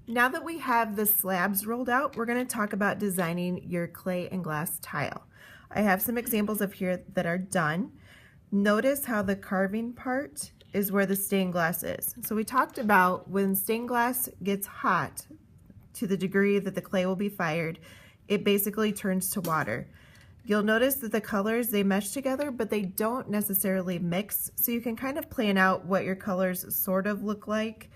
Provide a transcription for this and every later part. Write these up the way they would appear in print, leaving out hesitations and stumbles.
Now that we have the slabs rolled out, we're going to talk about designing your clay and glass tile. I have some examples of here that are done. Notice how the carving part is where the stained glass is. So we talked about when stained glass gets hot to the degree that the clay will be fired, it basically turns to water. You'll notice that the colors, they mesh together, but they don't necessarily mix. So you can kind of plan out what your colors sort of look like,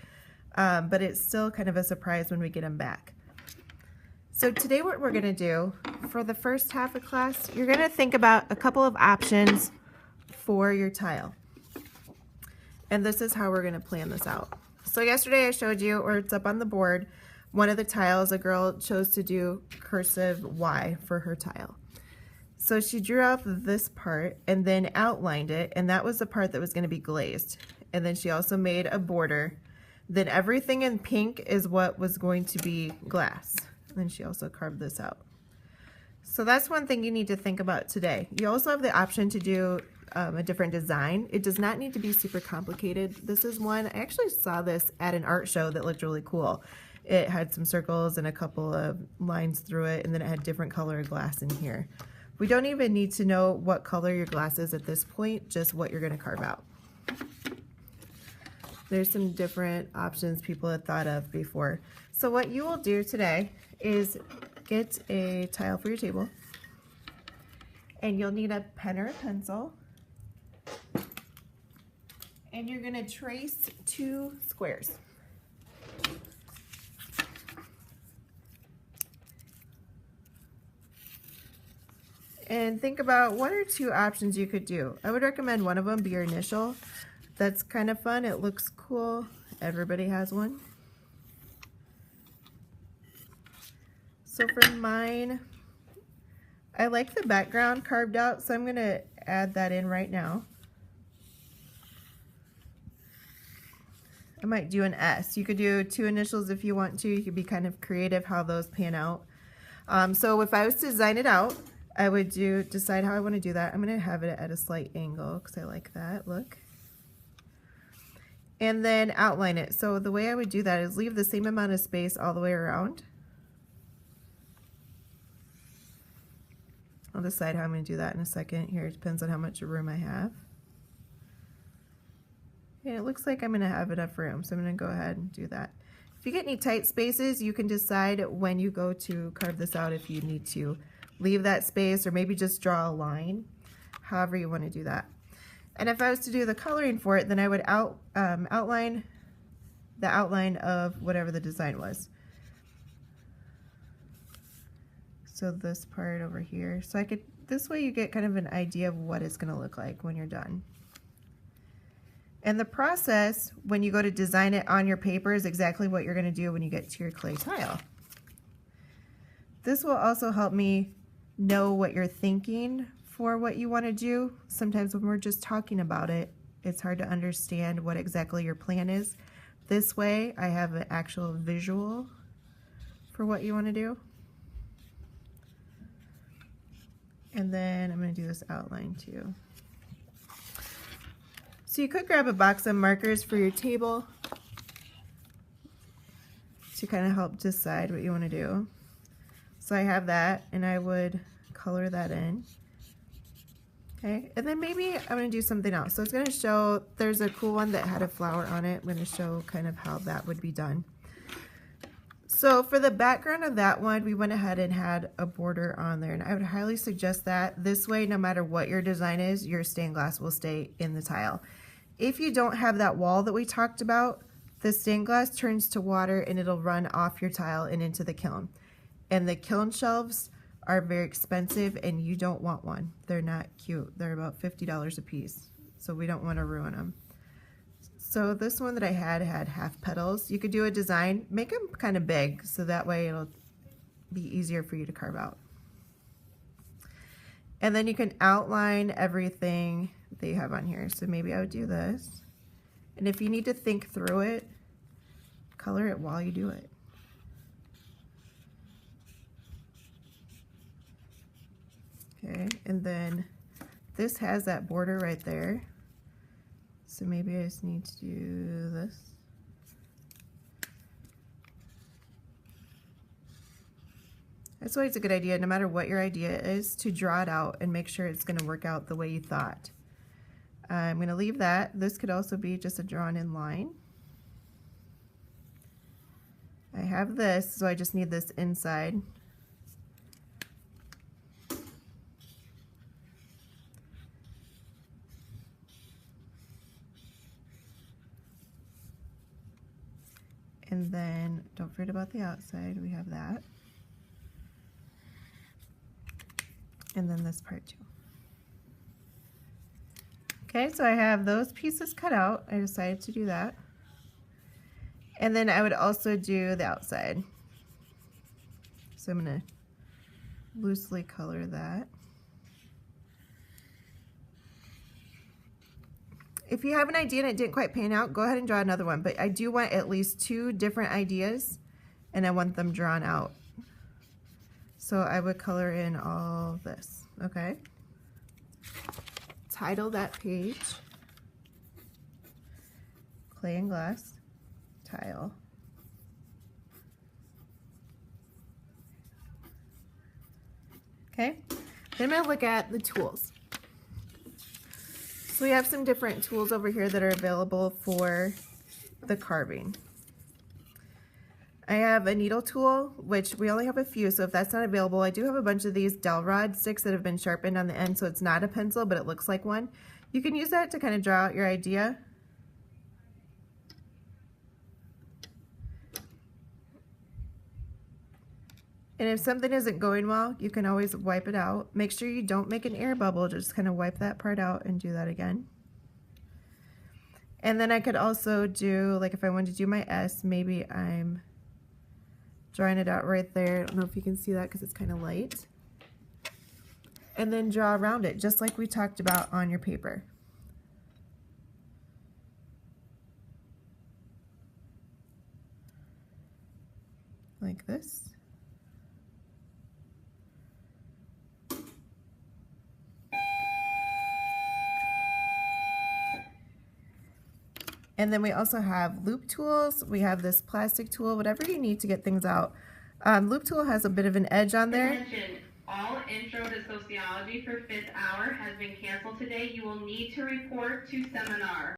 but it's still kind of a surprise when we get them back. So today what we're gonna do, for the first half of class, you're gonna think about a couple of options for your tile. And this is how we're gonna plan this out. So yesterday I showed you, or it's up on the board, one of the tiles, a girl chose to do cursive Y for her tile. So she drew out this part and then outlined it, and that was the part that was going to be glazed. And then she also made a border. Then everything in pink is what was going to be glass. And then she also carved this out. So that's one thing you need to think about today. You also have the option to do a different design. It does not need to be super complicated. This is one, I actually saw this at an art show that looked really cool. It had some circles and a couple of lines through it, and then it had different colored glass in here. We don't even need to know what color your glass is at this point, just what you're going to carve out. There's some different options people had thought of before. So what you will do today is get a tile for your table, and you'll need a pen or a pencil, and you're going to trace 2 squares. And think about what are 2 options you could do. I would recommend one of them be your initial. That's kind of fun. It looks cool. Everybody has one. So for mine, I like the background carved out, so I'm going to add that in right now. I might do an S. You could do 2 initials if you want to. You could be kind of creative how those pan out. So if I was to design it out, I would decide how I want to do that. I'm going to have it at a slight angle because I like that look. And then outline it. So the way I would do that is leave the same amount of space all the way around. I'll decide how I'm going to do that in a second. Here, it depends on how much room I have. And it looks like I'm going to have enough room, so I'm going to go ahead and do that. If you get any tight spaces, you can decide when you go to carve this out if you need to leave that space or maybe just draw a line, however you want to do that. And if I was to do the coloring for it, then I would outline the outline of whatever the design was. So this part over here. So this way you get kind of an idea of what it's going to look like when you're done. And the process when you go to design it on your paper is exactly what you're going to do when you get to your clay tile. This will also help me know what you're thinking for what you want to do. Sometimes when we're just talking about it, it's hard to understand what exactly your plan is. This way I have an actual visual for what you want to do. And then I'm going to do this outline too. So you could grab a box of markers for your table to kind of help decide what you want to do. So I have that, and I would color that in. Okay, and then maybe I'm going to do something else. So it's going to show, there's a cool one that had a flower on it. I'm going to show kind of how that would be done. So for the background of that one, we went ahead and had a border on there, and I would highly suggest that. This way, no matter what your design is, your stained glass will stay in the tile. If you don't have that wall that we talked about, the stained glass turns to water and it'll run off your tile and into the kiln. And the kiln shelves are very expensive and you don't want one. They're not cute. They're about $50 a piece. So we don't want to ruin them. So this one that I had half petals. You could do a design, make them kind of big so that way it'll be easier for you to carve out. And then you can outline everything that you have on here. So maybe I would do this. And if you need to think through it, color it while you do it. Okay, and then this has that border right there. So maybe I just need to do this. It's always a good idea, no matter what your idea is, to draw it out and make sure it's going to work out the way you thought. I'm going to leave that. This could also be just a drawn in line. I have this, so I just need this inside. And then don't forget about the outside, we have that. And then this part too. Okay, so I have those pieces cut out. I decided to do that. And then I would also do the outside. So I'm going to loosely color that. If you have an idea and it didn't quite pan out, go ahead and draw another one. But I do want at least 2 different ideas, and I want them drawn out. So I would color in all this, okay? Title that page, Clay and Glass Tile. Okay, then I'm going to look at the tools. So we have some different tools over here that are available for the carving. I have a needle tool, which we only have a few, so if that's not available, I do have a bunch of these dowel rod sticks that have been sharpened on the end, so it's not a pencil, but it looks like one. You can use that to kind of draw out your idea. And if something isn't going well, you can always wipe it out. Make sure you don't make an air bubble, just kind of wipe that part out and do that again. And then I could also do, like if I wanted to do my S, maybe I'm drawing it out right there. I don't know if you can see that because it's kind of light. And then draw around it, just like we talked about on your paper. Like this. And then we also have loop tools. We have this plastic tool, whatever you need to get things out. Loop tool has a bit of an edge on there. Attention, all intro to sociology for 5th hour has been canceled today. You will need to report to seminar.